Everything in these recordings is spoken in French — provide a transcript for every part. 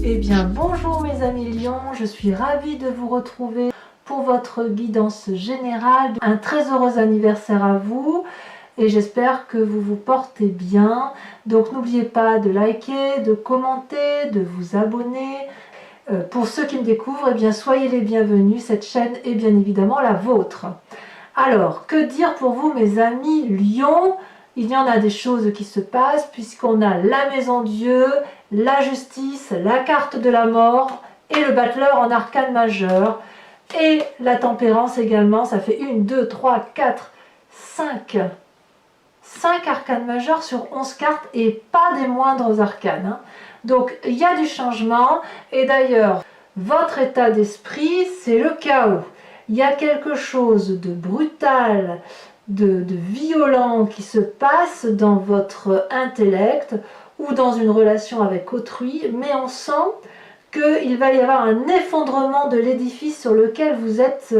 Eh bien bonjour mes amis lions, je suis ravie de vous retrouver pour votre guidance générale. Un très heureux anniversaire à vous et j'espère que vous vous portez bien. Donc n'oubliez pas de liker, de commenter, de vous abonner. Pour ceux qui me découvrent, eh bien soyez les bienvenus, cette chaîne est bien évidemment la vôtre. Alors, que dire pour vous mes amis lions? Il y en a des choses qui se passent puisqu'on a la maison Dieu, la justice, la carte de la mort et le battleur en arcane majeur. Et la tempérance également, ça fait 1, 2, 3, 4, 5 arcanes majeurs sur 11 cartes et pas des moindres arcanes. Hein. Donc il y a du changement et d'ailleurs, votre état d'esprit, c'est le chaos. Il y a quelque chose de brutal, de violent qui se passe dans votre intellect ou dans une relation avec autrui, mais on sent qu'il va y avoir un effondrement de l'édifice sur lequel vous êtes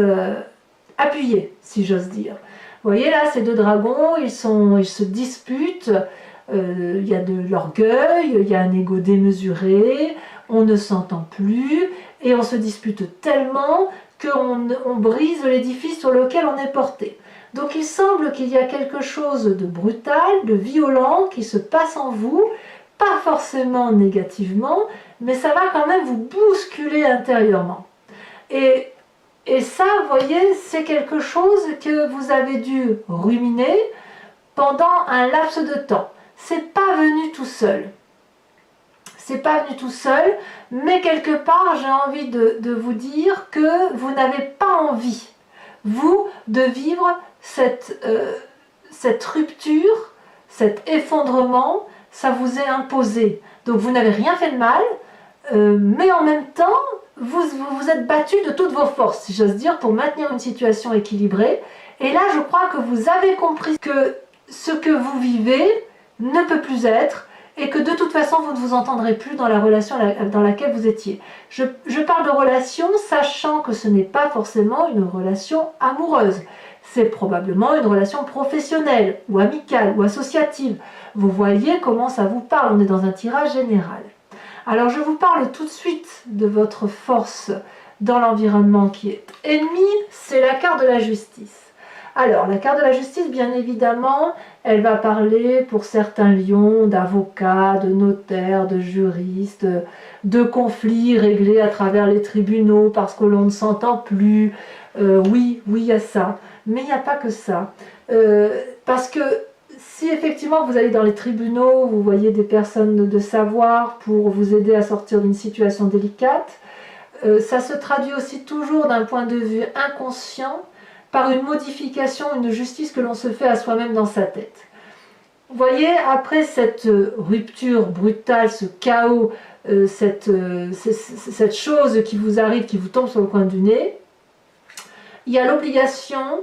appuyé, si j'ose dire. Vous voyez là, ces deux dragons, ils se disputent, il y a de l'orgueil, il y a un ego démesuré, on ne s'entend plus, et on se dispute tellement qu'on brise l'édifice sur lequel on est porté. Donc il semble qu'il y a quelque chose de brutal, de violent qui se passe en vous, pas forcément négativement, mais ça va quand même vous bousculer intérieurement. Et ça, vous voyez, c'est quelque chose que vous avez dû ruminer pendant un laps de temps. C'est pas venu tout seul. C'est pas venu tout seul, mais quelque part, j'ai envie de vous dire que vous n'avez pas envie, vous, de vivre cette rupture, cet effondrement, ça vous est imposé. Donc vous n'avez rien fait de mal, mais en même temps, vous êtes battu de toutes vos forces, si j'ose dire, pour maintenir une situation équilibrée. Et là, je crois que vous avez compris que ce que vous vivez ne peut plus être, et que de toute façon, vous ne vous entendrez plus dans la relation dans laquelle vous étiez. Je parle de relation, sachant que ce n'est pas forcément une relation amoureuse. C'est probablement une relation professionnelle, ou amicale, ou associative. Vous voyez comment ça vous parle, on est dans un tirage général. Alors je vous parle tout de suite de votre force dans l'environnement qui est ennemi, c'est la carte de la justice. Alors la carte de la justice, bien évidemment, elle va parler pour certains lions d'avocats, de notaires, de juristes, de conflits réglés à travers les tribunaux parce que l'on ne s'entend plus. Oui, il y a ça, mais il n'y a pas que ça. Parce que si effectivement vous allez dans les tribunaux, vous voyez des personnes de savoir pour vous aider à sortir d'une situation délicate, ça se traduit aussi toujours d'un point de vue inconscient par une modification, une justice que l'on se fait à soi-même dans sa tête. Vous voyez, après cette rupture brutale, ce chaos, cette chose qui vous arrive, qui vous tombe sur le coin du nez, il y a l'obligation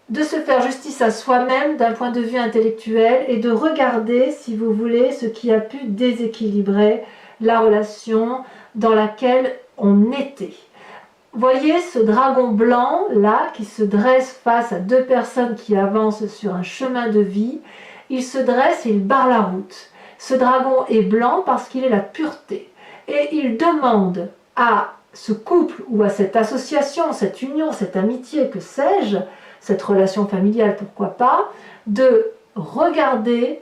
de se faire justice à soi-même d'un point de vue intellectuel et de regarder, si vous voulez, ce qui a pu déséquilibrer la relation dans laquelle on était. Voyez ce dragon blanc là qui se dresse face à deux personnes qui avancent sur un chemin de vie. Il se dresse et il barre la route. Ce dragon est blanc parce qu'il est la pureté. Et il demande à ce couple ou à cette association, cette union, cette amitié, que sais-je, cette relation familiale, pourquoi pas, de regarder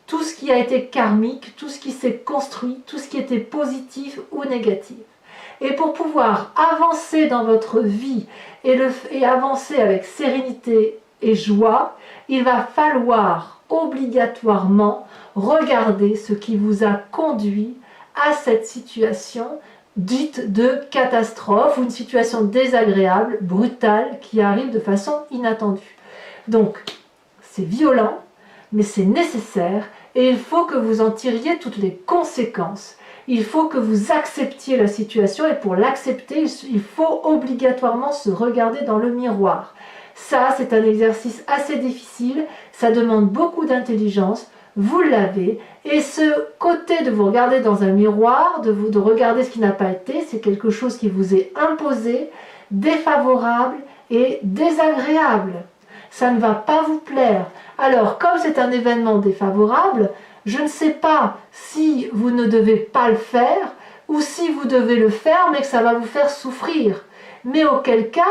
tout ce qui a été karmique, tout ce qui s'est construit, tout ce qui était positif ou négatif. Et pour pouvoir avancer dans votre vie et avancer avec sérénité et joie, il va falloir obligatoirement regarder ce qui vous a conduit à cette situation dite de catastrophe ou une situation désagréable, brutale, qui arrive de façon inattendue. Donc, c'est violent, mais c'est nécessaire et il faut que vous en tiriez toutes les conséquences. Il faut que vous acceptiez la situation et pour l'accepter, il faut obligatoirement se regarder dans le miroir. Ça, c'est un exercice assez difficile, ça demande beaucoup d'intelligence, vous l'avez, et ce côté de vous regarder dans un miroir, de regarder ce qui n'a pas été, c'est quelque chose qui vous est imposé, défavorable et désagréable. Ça ne va pas vous plaire. Alors, comme c'est un événement défavorable, Je ne sais pas si vous ne devez pas le faire ou si vous devez le faire mais que ça va vous faire souffrir. Mais auquel cas,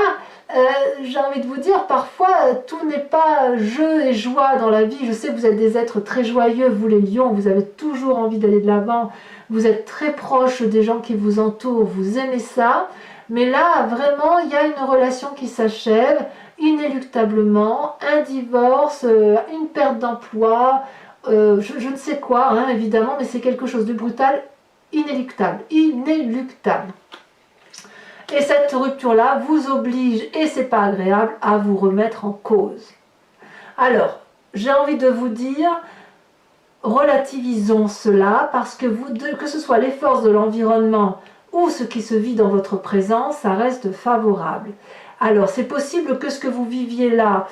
j'ai envie de vous dire, parfois tout n'est pas jeu et joie dans la vie. Je sais que vous êtes des êtres très joyeux, vous les lions, vous avez toujours envie d'aller de l'avant, vous êtes très proches des gens qui vous entourent, vous aimez ça. Mais là, vraiment, il y a une relation qui s'achève inéluctablement, un divorce, une perte d'emploi, je ne sais quoi, hein, évidemment, mais c'est quelque chose de brutal, inéluctable, inéluctable. Et cette rupture-là vous oblige, et c'est pas agréable, à vous remettre en cause. Alors, j'ai envie de vous dire, relativisons cela, parce que que ce soit les forces de l'environnement ou ce qui se vit dans votre présence, ça reste favorable. Alors, c'est possible que ce que vous viviez là,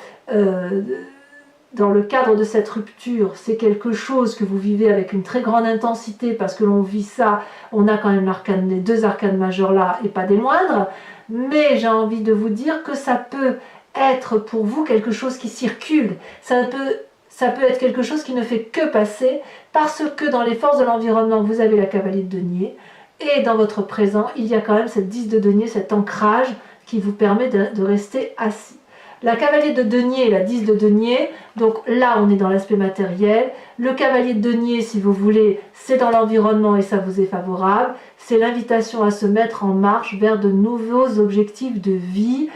dans le cadre de cette rupture, c'est quelque chose que vous vivez avec une très grande intensité parce que l'on vit ça, on a quand même les deux arcanes majeures là et pas des moindres, mais j'ai envie de vous dire que ça peut être pour vous quelque chose qui circule, ça peut être quelque chose qui ne fait que passer parce que dans les forces de l'environnement, vous avez la cavalier de denier et dans votre présent, il y a quand même cette 10 de denier, cet ancrage qui vous permet de rester assis. La cavalier de denier et la 10 de denier, donc là on est dans l'aspect matériel. Le cavalier de denier, si vous voulez, c'est dans l'environnement et ça vous est favorable. C'est l'invitation à se mettre en marche vers de nouveaux objectifs de vie,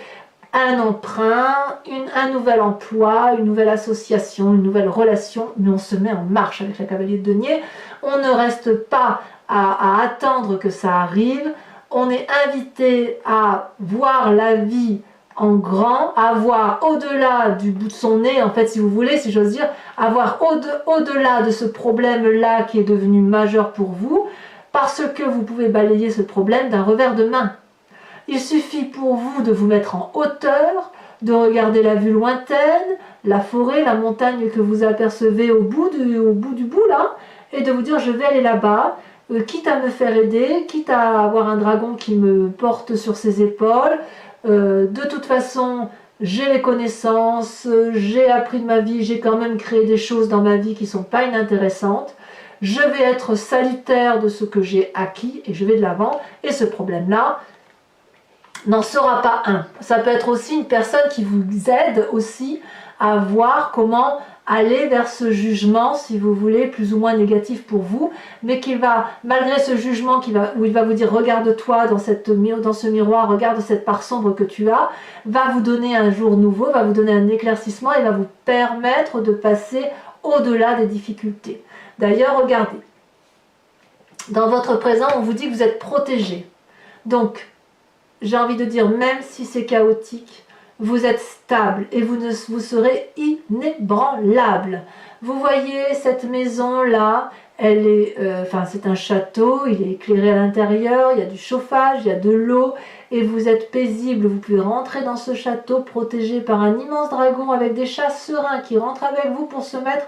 un emprunt, un nouvel emploi, une nouvelle association, une nouvelle relation, mais on se met en marche avec la cavalier de denier. On ne reste pas à attendre que ça arrive. On est invité à voir la vie en grand, à voir au-delà du bout de son nez, en fait, si vous voulez, si j'ose dire, à voir au-delà de ce problème-là qui est devenu majeur pour vous, parce que vous pouvez balayer ce problème d'un revers de main. Il suffit pour vous de vous mettre en hauteur, de regarder la vue lointaine, la forêt, la montagne que vous apercevez au bout du bout, là, et de vous dire, je vais aller là-bas, quitte à me faire aider, quitte à avoir un dragon qui me porte sur ses épaules. De toute façon, j'ai les connaissances, j'ai appris de ma vie, j'ai quand même créé des choses dans ma vie qui ne sont pas inintéressantes. Je vais être salutaire de ce que j'ai acquis et je vais de l'avant. Et ce problème-là n'en sera pas un. Ça peut être aussi une personne qui vous aide aussi à voir comment aller vers ce jugement, si vous voulez, plus ou moins négatif pour vous, mais qui va, malgré ce jugement où il va vous dire « regarde-toi dans ce miroir, regarde cette part sombre que tu as », va vous donner un jour nouveau, va vous donner un éclaircissement et va vous permettre de passer au-delà des difficultés. D'ailleurs, regardez, dans votre présent, on vous dit que vous êtes protégé. Donc, j'ai envie de dire, même si c'est chaotique, vous êtes stable et vous serez inébranlable. Vous voyez cette maison-là, elle est, c'est un château, il est éclairé à l'intérieur, il y a du chauffage, il y a de l'eau, et vous êtes paisible. Vous pouvez rentrer dans ce château protégé par un immense dragon avec des chats sereins qui rentrent avec vous pour se mettre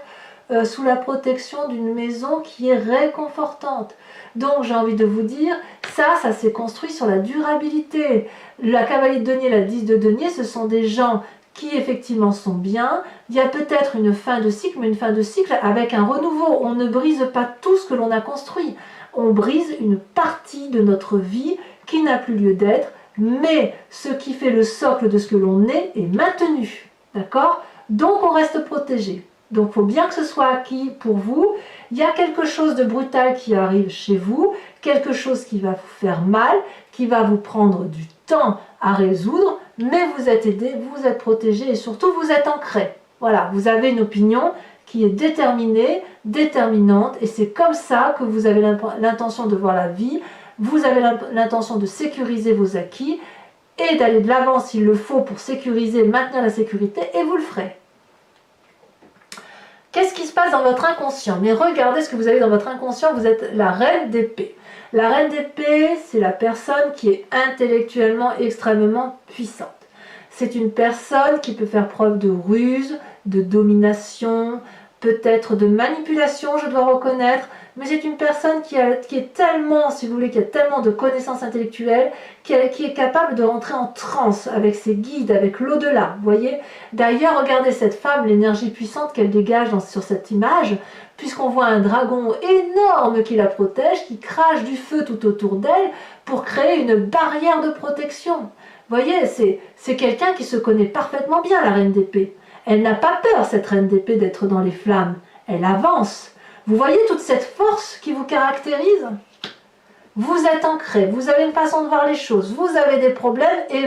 sous la protection d'une maison qui est réconfortante. Donc j'ai envie de vous dire, ça s'est construit sur la durabilité. La cavalier de denier, la 10 de denier, ce sont des gens qui effectivement sont bien. Il y a peut-être une fin de cycle, mais une fin de cycle avec un renouveau. On ne brise pas tout ce que l'on a construit. On brise une partie de notre vie qui n'a plus lieu d'être, mais ce qui fait le socle de ce que l'on est maintenu. D'accord? Donc on reste protégé. Donc il faut bien que ce soit acquis pour vous. Il y a quelque chose de brutal qui arrive chez vous, quelque chose qui va vous faire mal, qui va vous prendre du temps à résoudre, mais vous êtes aidé, vous êtes protégé et surtout vous êtes ancré. Voilà, vous avez une opinion qui est déterminée, déterminante, et c'est comme ça que vous avez l'intention de voir la vie, vous avez l'intention de sécuriser vos acquis et d'aller de l'avant s'il le faut pour sécuriser, maintenir la sécurité, et vous le ferez. Qu'est-ce qui se passe dans votre inconscient? Mais regardez ce que vous avez dans votre inconscient, vous êtes la reine d'épée. La reine d'épée, c'est la personne qui est intellectuellement extrêmement puissante. C'est une personne qui peut faire preuve de ruse, de domination, peut-être de manipulation, je dois reconnaître. mais c'est une personne qui est tellement, si vous voulez, qui a tellement de connaissances intellectuelles, qui est capable de rentrer en transe avec ses guides, avec l'au-delà, vous voyez. D'ailleurs, regardez cette femme, l'énergie puissante qu'elle dégage sur cette image, puisqu'on voit un dragon énorme qui la protège, qui crache du feu tout autour d'elle pour créer une barrière de protection. Vous voyez, c'est quelqu'un qui se connaît parfaitement bien, la reine d'épée. Elle n'a pas peur, cette reine d'épée, d'être dans les flammes. Elle avance. Vous voyez toute cette force qui vous caractérise? Vous êtes ancré, vous avez une façon de voir les choses, vous avez des problèmes et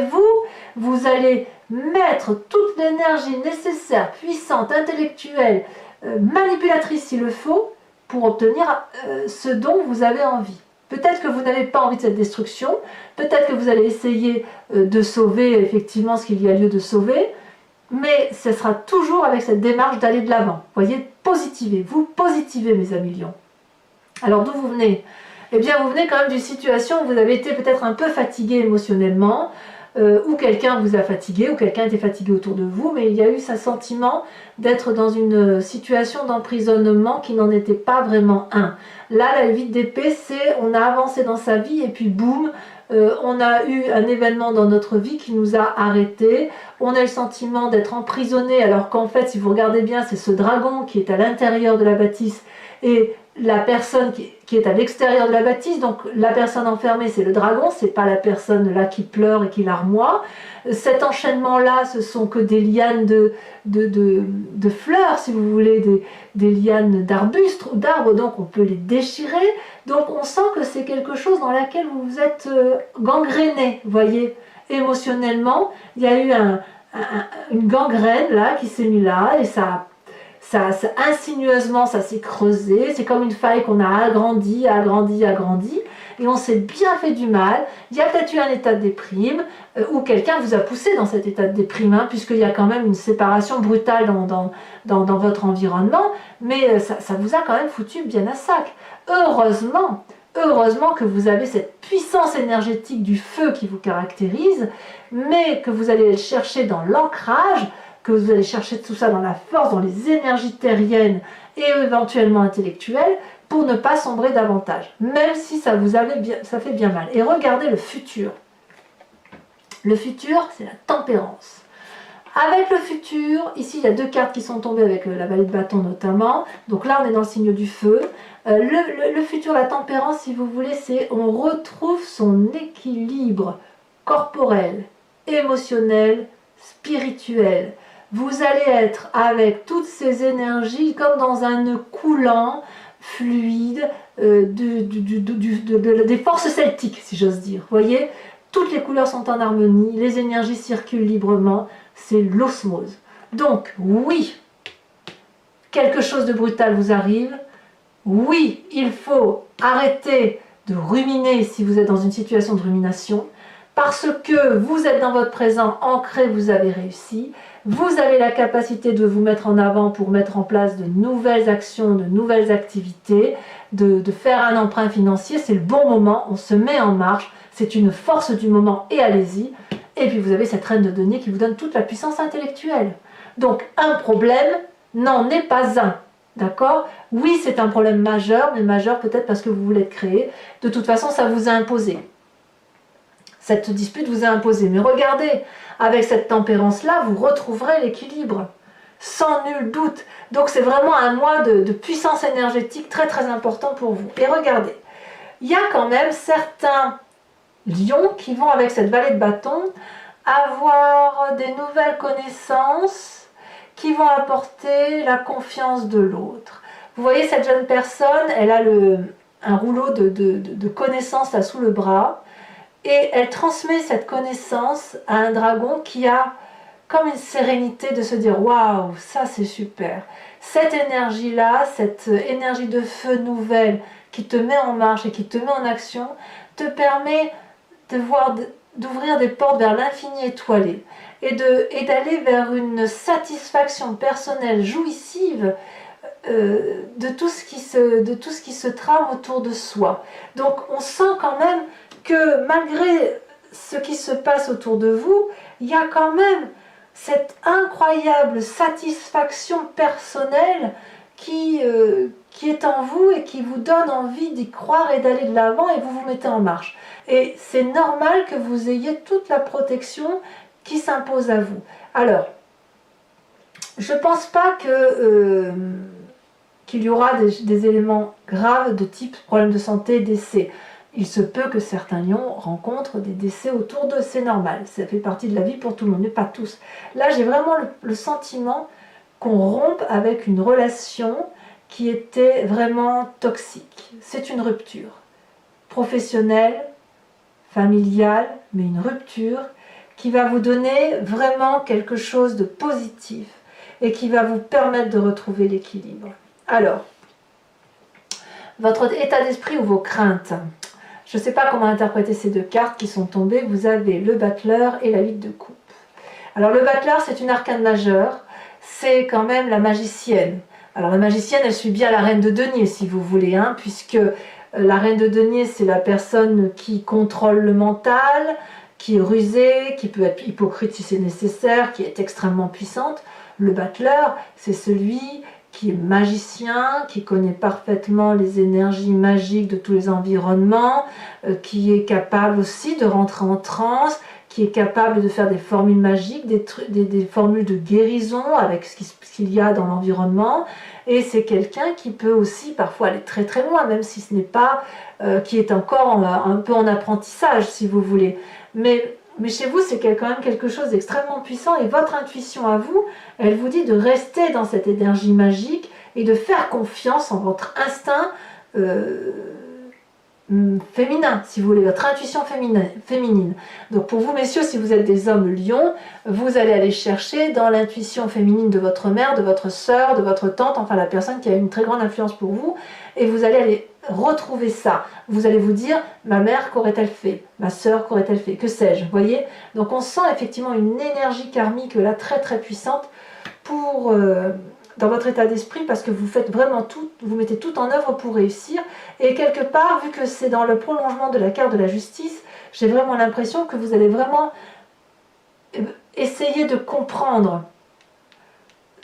vous allez mettre toute l'énergie nécessaire, puissante, intellectuelle, manipulatrice s'il le faut, pour obtenir ce dont vous avez envie. Peut-être que vous n'avez pas envie de cette destruction, peut-être que vous allez essayer de sauver effectivement ce qu'il y a lieu de sauver, mais ce sera toujours avec cette démarche d'aller de l'avant. Voyez, positivez, vous positivez mes amis lions. Alors d'où vous venez? Eh bien vous venez quand même d'une situation où vous avez été peut-être un peu fatigué émotionnellement, ou quelqu'un vous a fatigué, ou quelqu'un était fatigué autour de vous, mais il y a eu ce sentiment d'être dans une situation d'emprisonnement qui n'en était pas vraiment un. Là, la 8 d'épée, c'est on a avancé dans sa vie et puis boum, on a eu un événement dans notre vie qui nous a arrêtés, on a le sentiment d'être emprisonné alors qu'en fait, si vous regardez bien, c'est ce dragon qui est à l'intérieur de la bâtisse et la personne qui est à l'extérieur de la bâtisse, donc la personne enfermée c'est le dragon, c'est pas la personne là qui pleure et qui larmoie. Cet enchaînement là, ce sont que des lianes de fleurs, si vous voulez, des lianes d'arbustes ou d'arbres, donc on peut les déchirer. Donc on sent que c'est quelque chose dans laquelle vous vous êtes gangréné, vous voyez, émotionnellement. Il y a eu une gangrène là qui s'est mise là et ça insinueusement, ça s'est creusé. C'est comme une faille qu'on a agrandi, et on s'est bien fait du mal. Il y a peut-être eu un état de déprime, ou quelqu'un vous a poussé dans cet état de déprime, hein, puisqu'il y a quand même une séparation brutale dans votre environnement, mais ça vous a quand même foutu bien à sac. Heureusement que vous avez cette puissance énergétique du feu qui vous caractérise, mais que vous allez le chercher dans l'ancrage, que vous allez chercher tout ça dans la force, dans les énergies terriennes et éventuellement intellectuelles, pour ne pas sombrer davantage, même si ça fait bien mal. Et regardez le futur. Le futur, c'est la tempérance. Avec le futur, ici il y a deux cartes qui sont tombées avec la vallée de bâton notamment, donc là on est dans le signe du feu. Le futur, la tempérance, si vous voulez, c'est on retrouve son équilibre corporel, émotionnel, spirituel. Vous allez être avec toutes ces énergies comme dans un nœud coulant, fluide, des forces celtiques, si j'ose dire. Vous voyez, toutes les couleurs sont en harmonie, les énergies circulent librement, c'est l'osmose. Donc, oui, quelque chose de brutal vous arrive. Oui, il faut arrêter de ruminer si vous êtes dans une situation de rumination, parce que vous êtes dans votre présent ancré, vous avez réussi. Vous avez la capacité de vous mettre en avant pour mettre en place de nouvelles actions, de nouvelles activités, de faire un emprunt financier. C'est le bon moment, on se met en marche, c'est une force du moment et allez-y. Et puis vous avez cette reine de denier qui vous donne toute la puissance intellectuelle. Donc un problème n'en est pas un. D'accord? Oui, c'est un problème majeur, mais majeur peut-être parce que vous voulez le créer. De toute façon, ça vous a imposé. Cette dispute vous a imposé. Mais regardez, avec cette tempérance-là, vous retrouverez l'équilibre, sans nul doute. Donc c'est vraiment un mois de puissance énergétique très très important pour vous. Et regardez, il y a quand même certains lions qui vont avec cette vallée de bâton avoir des nouvelles connaissances qui vont apporter la confiance de l'autre. Vous voyez cette jeune personne, elle a un rouleau de connaissances là sous le bras, et elle transmet cette connaissance à un dragon qui a comme une sérénité de se dire « Waouh, ça c'est super !» Cette énergie-là, cette énergie de feu nouvelle qui te met en marche et qui te met en action, te permet d'ouvrir des portes vers l'infini étoilé et d'aller vers une satisfaction personnelle jouissive de tout ce qui se trame autour de soi. Donc on sent quand même que malgré ce qui se passe autour de vous, il y a quand même cette incroyable satisfaction personnelle qui est en vous et qui vous donne envie d'y croire et d'aller de l'avant, et vous vous mettez en marche. Et c'est normal que vous ayez toute la protection qui s'impose à vous. Alors, je ne pense pas qu'il y aura des éléments graves de type problème de santé, décès. Il se peut que certains lions rencontrent des décès autour d'eux, c'est normal. Ça fait partie de la vie pour tout le monde, mais pas tous. Là, j'ai vraiment le sentiment qu'on rompe avec une relation qui était vraiment toxique. C'est une rupture professionnelle, familiale, mais une rupture qui va vous donner vraiment quelque chose de positif et qui va vous permettre de retrouver l'équilibre. Alors, votre état d'esprit ou vos craintes. Je ne sais pas comment interpréter ces deux cartes qui sont tombées. Vous avez le battleur et la 8 de coupe. Alors le battleur, c'est une arcane majeure. C'est quand même la magicienne. Alors la magicienne, elle suit bien la reine de denier, si vous voulez, hein, puisque la reine de denier, c'est la personne qui contrôle le mental, qui est rusée, qui peut être hypocrite si c'est nécessaire, qui est extrêmement puissante. Le battleur, c'est celui qui est magicien, qui connaît parfaitement les énergies magiques de tous les environnements, qui est capable aussi de rentrer en transe, qui est capable de faire des formules magiques, des formules de guérison avec ce qu'il y a dans l'environnement. Et c'est quelqu'un qui peut aussi parfois aller très très loin, même si ce n'est pas, qui est encore un peu en apprentissage, si vous voulez. Mais chez vous, c'est quand même quelque chose d'extrêmement puissant, et votre intuition à vous, elle vous dit de rester dans cette énergie magique et de faire confiance en votre instinct féminin, si vous voulez, votre intuition féminine. Donc pour vous, messieurs, si vous êtes des hommes lions, vous allez aller chercher dans l'intuition féminine de votre mère, de votre sœur, de votre tante, enfin la personne qui a une très grande influence pour vous, et vous allez aller retrouver ça. Vous allez vous dire, ma mère, qu'aurait-elle fait? Ma sœur, qu'aurait-elle fait? Que sais-je? Vous voyez? Donc on sent effectivement une énergie karmique là très très puissante pour dans votre état d'esprit, parce que vous faites vraiment tout, vous mettez tout en œuvre pour réussir. Et quelque part, vu que c'est dans le prolongement de la carte de la justice, j'ai vraiment l'impression que vous allez vraiment essayer de comprendre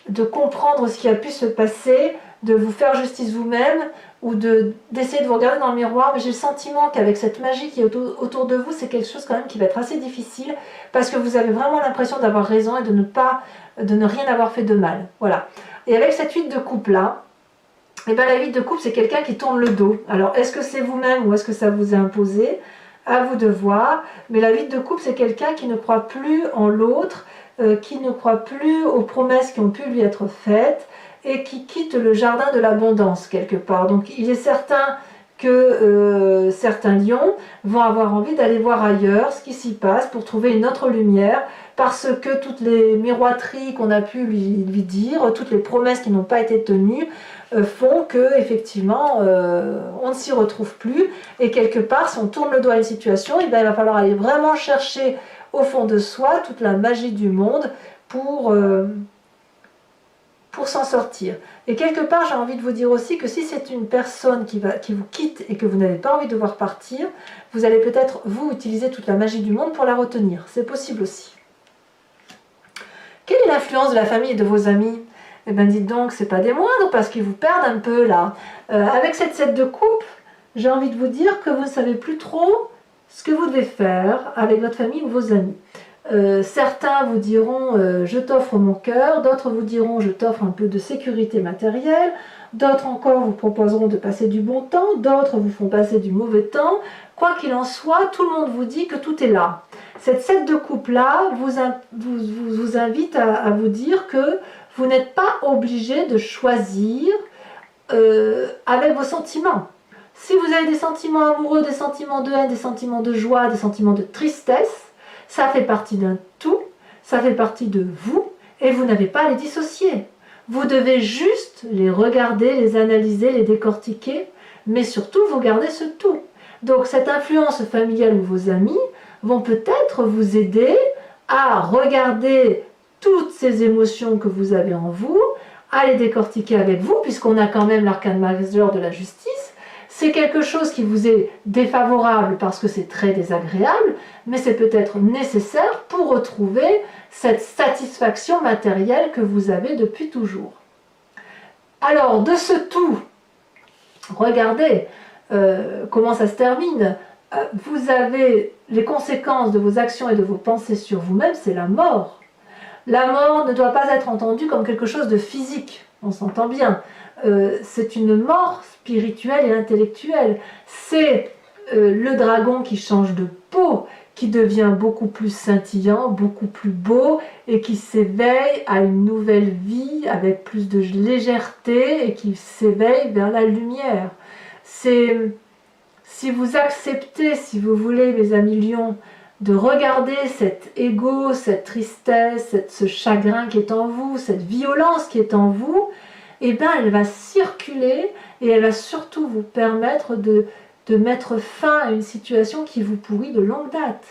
ce qui a pu se passer, de vous faire justice vous-même, ou d'essayer de vous regarder dans le miroir. Mais j'ai le sentiment qu'avec cette magie qui est autour de vous, c'est quelque chose quand même qui va être assez difficile, parce que vous avez vraiment l'impression d'avoir raison et de ne rien avoir fait de mal. Voilà. Et avec cette 8 de coupe là, et bien la 8 de coupe, c'est quelqu'un qui tourne le dos. Alors est-ce que c'est vous-même ou est-ce que ça vous est imposé? À vous de voir. Mais la 8 de coupe, c'est quelqu'un qui ne croit plus en l'autre, qui ne croit plus aux promesses qui ont pu lui être faites, et qui quitte le jardin de l'abondance quelque part. Donc il est certain que certains lions vont avoir envie d'aller voir ailleurs ce qui s'y passe pour trouver une autre lumière, parce que toutes les miroiteries qu'on a pu lui dire, toutes les promesses qui n'ont pas été tenues, font que effectivement on ne s'y retrouve plus, et quelque part si on tourne le dos à une situation, et bien, il va falloir aller vraiment chercher au fond de soi toute la magie du monde pour s'en sortir. Et quelque part, j'ai envie de vous dire aussi que si c'est une personne qui vous quitte et que vous n'avez pas envie de voir partir, vous allez peut-être, vous, utiliser toute la magie du monde pour la retenir. C'est possible aussi. Quelle est l'influence de la famille et de vos amis? Eh bien, dites donc, c'est pas des moindres, parce qu'ils vous perdent un peu, là. Avec cette 7 de coupe, j'ai envie de vous dire que vous ne savez plus trop ce que vous devez faire avec votre famille ou vos amis. Certains vous diront je t'offre mon cœur, d'autres vous diront je t'offre un peu de sécurité matérielle, d'autres encore vous proposeront de passer du bon temps, d'autres vous font passer du mauvais temps. Quoi qu'il en soit, tout le monde vous dit que tout est là. Cette 7 de coupe là vous invite à vous dire que vous n'êtes pas obligé de choisir avec vos sentiments. Si vous avez des sentiments amoureux, des sentiments de haine, des sentiments de joie, des sentiments de tristesse, ça fait partie d'un tout, ça fait partie de vous, et vous n'avez pas à les dissocier. Vous devez juste les regarder, les analyser, les décortiquer, mais surtout vous gardez ce tout. Donc cette influence familiale ou vos amis vont peut-être vous aider à regarder toutes ces émotions que vous avez en vous, à les décortiquer avec vous, puisqu'on a quand même l'arcane majeur de la justice. C'est quelque chose qui vous est défavorable parce que c'est très désagréable, mais c'est peut-être nécessaire pour retrouver cette satisfaction matérielle que vous avez depuis toujours. Alors, de ce tout, regardez comment ça se termine. Vous avez les conséquences de vos actions et de vos pensées sur vous-même, c'est la mort. La mort ne doit pas être entendue comme quelque chose de physique, on s'entend bien. C'est une mort spirituelle et intellectuelle. C'est le dragon qui change de peau, qui devient beaucoup plus scintillant, beaucoup plus beau, et qui s'éveille à une nouvelle vie avec plus de légèreté, et qui s'éveille vers la lumière. C'est... Si vous acceptez, si vous voulez, mes amis lions, de regarder cet ego, cette tristesse, ce chagrin qui est en vous, cette violence qui est en vous, eh bien, elle va circuler et elle va surtout vous permettre de mettre fin à une situation qui vous pourrit de longue date.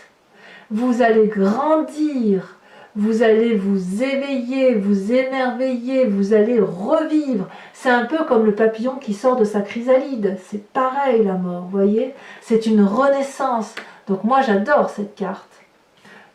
Vous allez grandir, vous allez vous éveiller, vous émerveiller, vous allez revivre. C'est un peu comme le papillon qui sort de sa chrysalide. C'est pareil la mort, vous voyez? C'est une renaissance. Donc moi j'adore cette carte.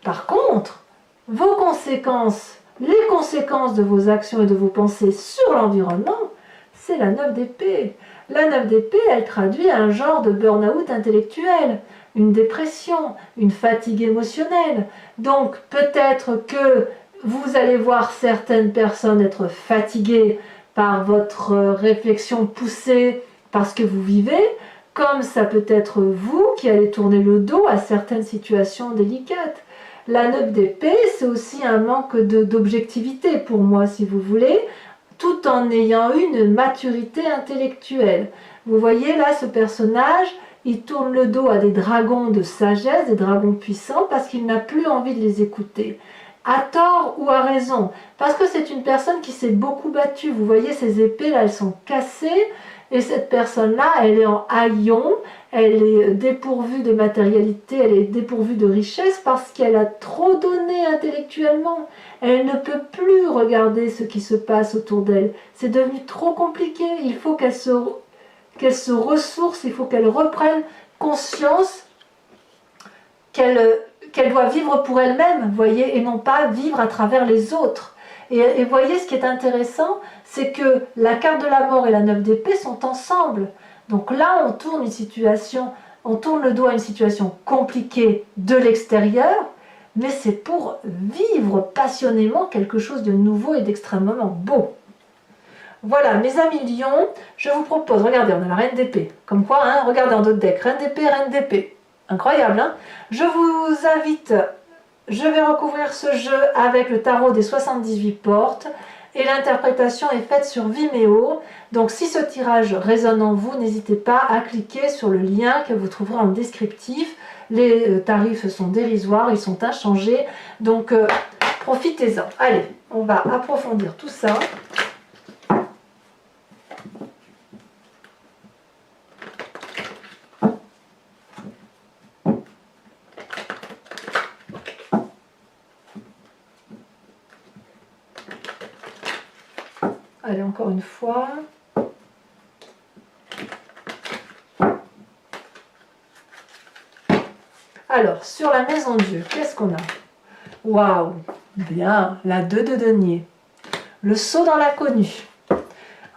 Par contre, vos conséquences, les conséquences de vos actions et de vos pensées sur l'environnement, c'est la 9 d'épée. La 9 d'épée, elle traduit un genre de burn-out intellectuel, une dépression, une fatigue émotionnelle. Donc peut-être que vous allez voir certaines personnes être fatiguées par votre réflexion poussée parce que vous vivez, comme ça peut être vous qui allez tourner le dos à certaines situations délicates. La 9 d'épée, c'est aussi un manque d'objectivité pour moi, si vous voulez, tout en ayant une maturité intellectuelle. Vous voyez là, ce personnage, il tourne le dos à des dragons de sagesse, des dragons puissants, parce qu'il n'a plus envie de les écouter. À tort ou à raison, parce que c'est une personne qui s'est beaucoup battue. Vous voyez, ces épées là, elles sont cassées, et cette personne-là, elle est en haillon, elle est dépourvue de matérialité, elle est dépourvue de richesse parce qu'elle a trop donné intellectuellement. Elle ne peut plus regarder ce qui se passe autour d'elle. C'est devenu trop compliqué. Il faut qu'elle se ressource, il faut qu'elle reprenne conscience qu'elle doit vivre pour elle-même, voyez, et non pas vivre à travers les autres. Et voyez, ce qui est intéressant, c'est que la carte de la mort et la 9 d'épée sont ensemble. Donc là, on tourne le dos à une situation compliquée de l'extérieur, mais c'est pour vivre passionnément quelque chose de nouveau et d'extrêmement beau. Voilà, mes amis lions, je vous propose, regardez, on a la reine d'épée. Comme quoi, hein, regardez en d'autres decks, reine d'épée. Incroyable, hein? Je vous invite, je vais recouvrir ce jeu avec le tarot des 78 portes et l'interprétation est faite sur Vimeo. Donc si ce tirage résonne en vous, n'hésitez pas à cliquer sur le lien que vous trouverez en descriptif. Les tarifs sont dérisoires, ils sont inchangés, donc profitez-en. Allez, on va approfondir tout ça. Allez, encore une fois. Alors, sur la maison Dieu, qu'est-ce qu'on a? Waouh, bien, la 2 de denier. Le saut dans l'inconnu.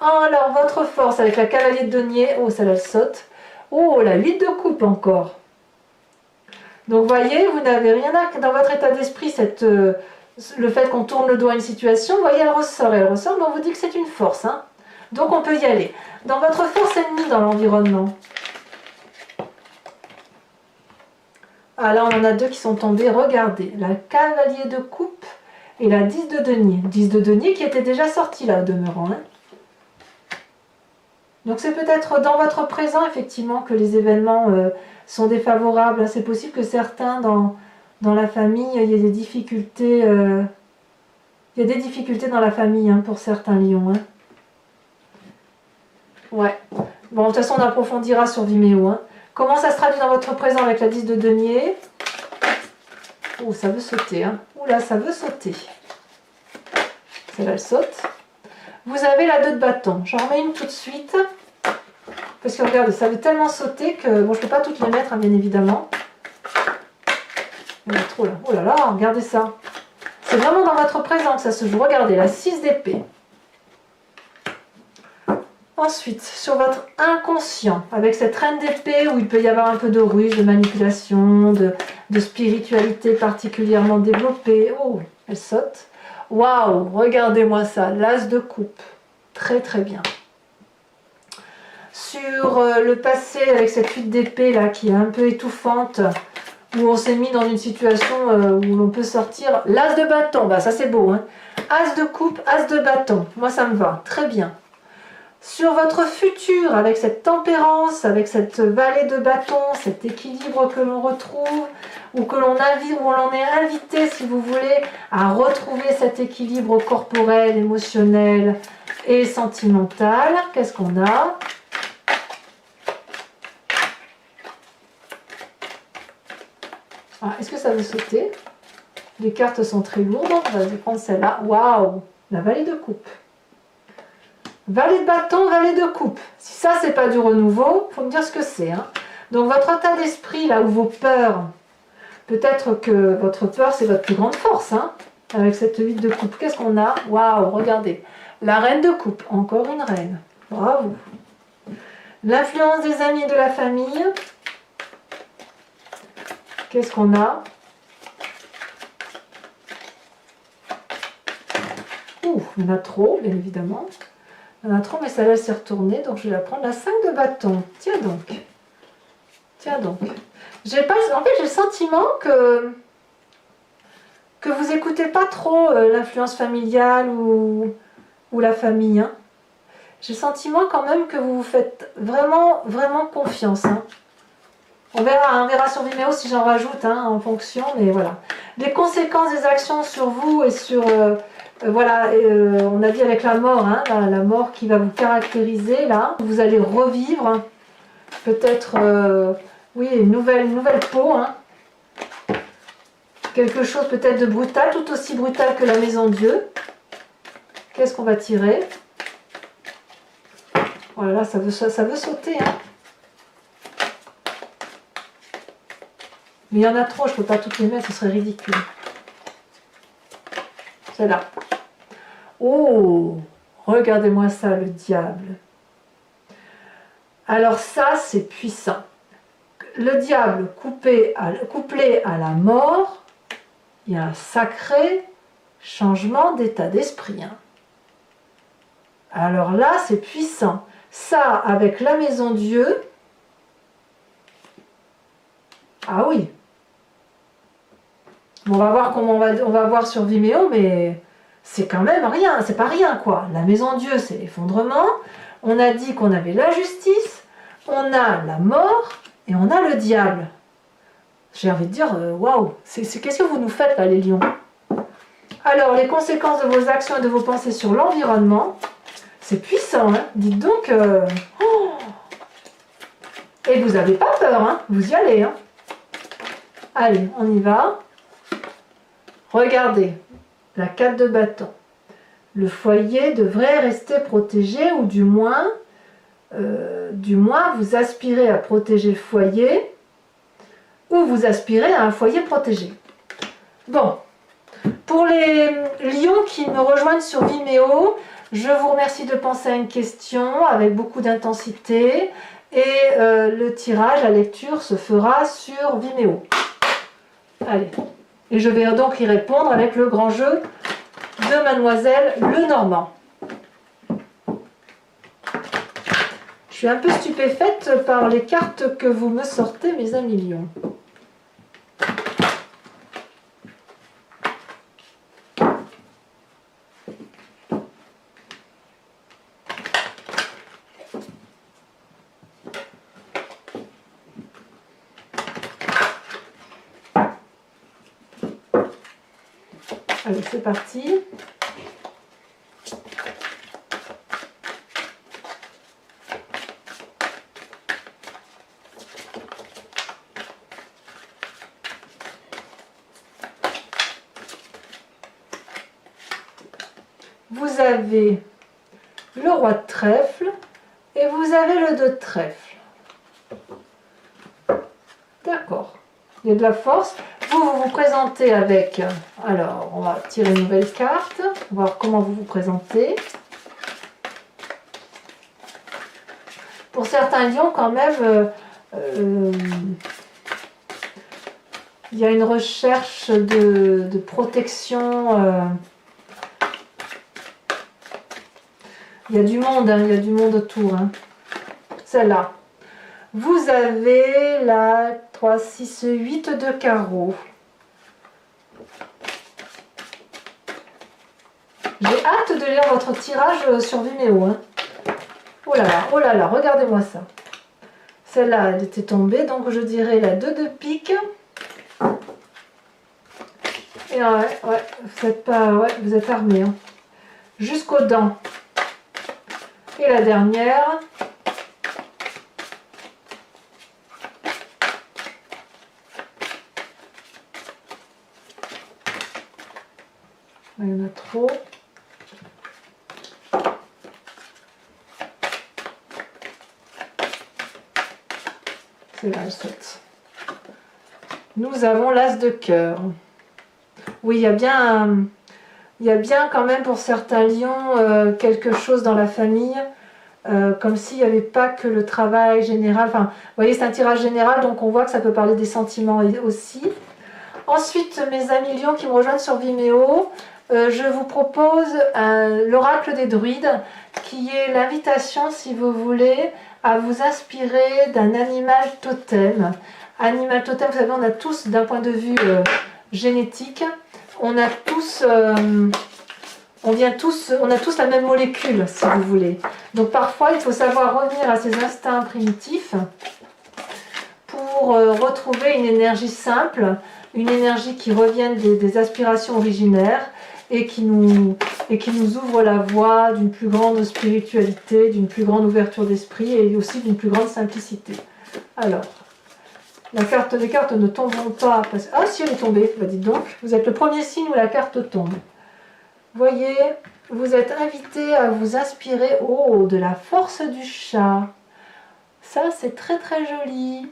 Alors, votre force avec la cavalier de denier. Oh, celle-là, elle saute. Oh, la 8 de coupe encore. Donc, vous voyez, vous n'avez rien à... Dans votre état d'esprit, le fait qu'on tourne le dos à une situation, vous voyez, elle ressort, mais on vous dit que c'est une force. Hein. Donc, on peut y aller. Dans votre force ennemie dans l'environnement. Ah, là, on en a deux qui sont tombés. Regardez, la cavalier de coupe et la 10 de denier. 10 de denier qui était déjà sortie là, au demeurant. Hein. Donc, c'est peut-être dans votre présent, effectivement, que les événements sont défavorables. C'est possible que certains, dans la famille, il y ait des difficultés. Il y a des difficultés dans la famille hein, pour certains lions. Hein. Ouais. Bon, de toute façon, on approfondira sur Vimeo. Hein. Comment ça se traduit dans votre présent avec la 10 de denier? Oh, ça veut sauter. Hein. Oula, ça veut sauter. Celle-là, elle saute. Vous avez la 2 de bâton. J'en remets une tout de suite. Parce que regardez, ça veut tellement sauter que... Bon, je ne peux pas toutes les mettre, hein, bien évidemment. Il y en a trop là. Oh là là, regardez ça. C'est vraiment dans votre présent que ça se joue. Regardez, la 6 d'épée. Ensuite, sur votre inconscient, avec cette reine d'épée où il peut y avoir un peu de ruse, de manipulation, de spiritualité particulièrement développée. Oh, elle saute. Waouh, regardez-moi ça, l'as de coupe. Très très bien. Sur le passé, avec cette huile d'épée là qui est un peu étouffante, où on s'est mis dans une situation où l'on peut sortir. L'as de bâton, bah ça c'est beau, hein. As de coupe, as de bâton. Moi ça me va, très bien. Sur votre futur, avec cette tempérance, avec cette vallée de bâton, cet équilibre que l'on retrouve, ou que l'on invite, où l'on est invité, si vous voulez, à retrouver cet équilibre corporel, émotionnel et sentimental. Qu'est-ce qu'on a? Ah, est-ce que ça veut sauter? Les cartes sont très lourdes, on va prendre celle-là. Waouh! La vallée de coupe. Vallée de bâton, vallée de coupe. Si ça, c'est pas du renouveau, il faut me dire ce que c'est. Hein. Donc, votre état d'esprit, là où vos peurs, peut-être que votre peur, c'est votre plus grande force, hein, avec cette 8 de coupe. Qu'est-ce qu'on a? Waouh, regardez. La reine de coupe, encore une reine. Bravo. L'influence des amis et de la famille. Qu'est-ce qu'on a? Ouh, il y en a trop, bien évidemment. Il y en a trop, mais celle-là s'est retournée, donc je vais la prendre. La 5 de bâton. Tiens donc. Tiens donc. En fait, j'ai le sentiment que vous écoutez pas trop l'influence familiale ou la famille. Hein. J'ai le sentiment quand même que vous vous faites vraiment, vraiment confiance. Hein. On verra sur Vimeo si j'en rajoute hein, en fonction, mais voilà. Les conséquences des actions sur vous et sur... voilà, on a dit avec la mort, hein, la mort qui va vous caractériser, là. Vous allez revivre, peut-être, oui, une nouvelle peau, hein. Quelque chose peut-être de brutal, tout aussi brutal que la maison Dieu. Qu'est-ce qu'on va tirer? Voilà, ça veut sauter, hein. Mais il y en a trop, je ne peux pas toutes les mettre, ce serait ridicule. C'est là. Oh, regardez-moi ça, le diable. Alors ça, c'est puissant. Le diable couplé à la mort, il y a un sacré changement d'état d'esprit. Hein. Alors là, c'est puissant. Ça, avec la maison Dieu, ah oui. On va voir comment on va voir sur Vimeo, mais c'est quand même rien, c'est pas rien quoi. La maison Dieu, c'est l'effondrement. On a dit qu'on avait la justice, on a la mort et on a le diable. J'ai envie de dire, waouh, qu'est-ce que vous nous faites là les lions? Alors, les conséquences de vos actions et de vos pensées sur l'environnement, c'est puissant, hein. Dites donc, oh. Et vous n'avez pas peur, hein. Vous y allez, hein. Allez, on y va. Regardez, la 4 de bâton. Le foyer devrait rester protégé ou du moins vous aspirez à protéger le foyer ou vous aspirez à un foyer protégé. Bon, pour les lions qui me rejoignent sur Vimeo, je vous remercie de penser à une question avec beaucoup d'intensité et le tirage, la lecture se fera sur Vimeo. Allez. Et je vais donc y répondre avec le grand jeu de Mademoiselle Lenormand. Je suis un peu stupéfaite par les cartes que vous me sortez, mes amis lions. Allez, c'est parti. Vous avez le roi de trèfle et vous avez le 2 de trèfle. D'accord. Il y a de la force. Vous vous présentez avec... Alors, on va tirer une nouvelle carte. Voir comment vous vous présentez. certains lions, quand même, il y a une recherche de protection. Il y a du monde, hein, il y a du monde autour. Hein. Celle-là. Vous avez la 3, 6, 8 de carreau. J'ai hâte de lire votre tirage sur Vimeo. Hein. Oh là là, regardez-moi ça. Celle-là, elle était tombée, donc je dirais la 2 de pique. Et ouais, vous êtes armés. Hein. Jusqu'aux dents. Et la dernière. Il y en a trop. C'est là, elle saute. Nous avons l'as de cœur. Oui, il y a bien quand même pour certains lions quelque chose dans la famille, comme s'il n'y avait pas que le travail général. Enfin, vous voyez, c'est un tirage général, donc on voit que ça peut parler des sentiments aussi. Ensuite, mes amis lions qui me rejoignent sur Vimeo, je vous propose l'oracle des druides, qui est l'invitation, si vous voulez, à vous inspirer d'un animal totem. Animal totem, vous savez, on a tous, d'un point de vue génétique, on a tous la même molécule, si vous voulez. Donc parfois, il faut savoir revenir à ses instincts primitifs pour retrouver une énergie simple, une énergie qui revienne des aspirations originaires et qui nous ouvre la voie d'une plus grande spiritualité, d'une plus grande ouverture d'esprit et aussi d'une plus grande simplicité. Alors, les cartes ne tomberont pas. Ah si, elle est tombée, bah, dites donc. Vous êtes le premier signe où la carte tombe. Voyez, vous êtes invité à vous inspirer de la force du chat. Ça, c'est très très joli.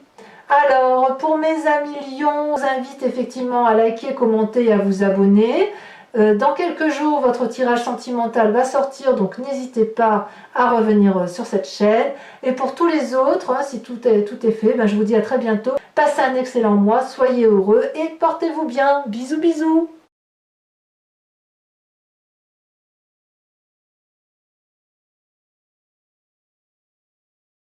Alors, pour mes amis lions, je vous invite effectivement à liker, commenter et à vous abonner. Dans quelques jours, votre tirage sentimental va sortir, donc n'hésitez pas à revenir sur cette chaîne. Et pour tous les autres, hein, si tout est fait, ben, je vous dis à très bientôt. Passez un excellent mois, soyez heureux et portez-vous bien. Bisous bisous.